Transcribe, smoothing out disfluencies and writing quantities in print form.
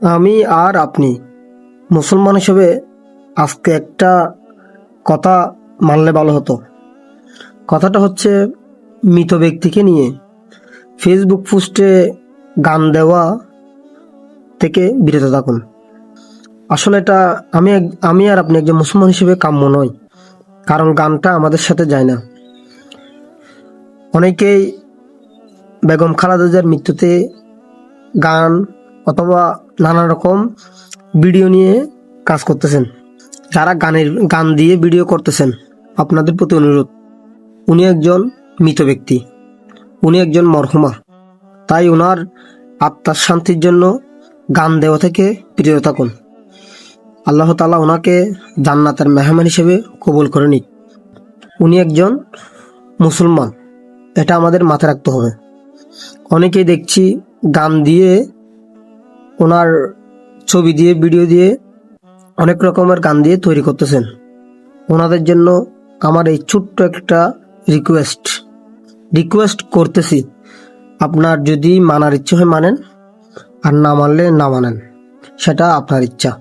আমি আর আপনি মুসলমান হিসেবে আজকে একটা কথা মানলে ভালো হতো। কথাটা হচ্ছে, মৃত ব্যক্তিকে নিয়ে ফেসবুক পোস্টে গান দেওয়া থেকে বিরত থাকুন। আসলে এটা আমি আর আপনি একজন মুসলমান হিসেবে কাম্য নয়, কারণ গানটা আমাদের সাথে যায় না। অনেকেই বেগম খালেদা জিয়ার মৃত্যুতে গান অথবা নানা রকম ভিডিও নিয়ে কাজ করতেছেন। যারা গান দিয়ে ভিডিও করতেছেন, আপনাদের প্রতি অনুরোধ, উনি একজন মৃত ব্যক্তি, উনি একজন মরহুমা। তাই ওনার আত্মার শান্তির জন্য গান দেওয়া থেকে বিরত থাকুন। আল্লাহ তাআলা ওনাকে জান্নাতের মেহমান হিসেবে কবুল করে নিক। উনি একজন মুসলমান, এটা আমাদের মাথায় রাখতে হবে। অনেকেই দেখছি গান দিয়ে, ওনার ছবি দিয়ে, ভিডিও দিয়ে, অনেক রকমের গান দিয়ে তৈরি করতেছেন। ওনাদের জন্য আমার এই ছোট্ট একটা রিকোয়েস্ট করতেছি, আপনার যদি মানার ইচ্ছে হয় মানেন, আর না মানলে না মানেন, সেটা আপনার ইচ্ছা।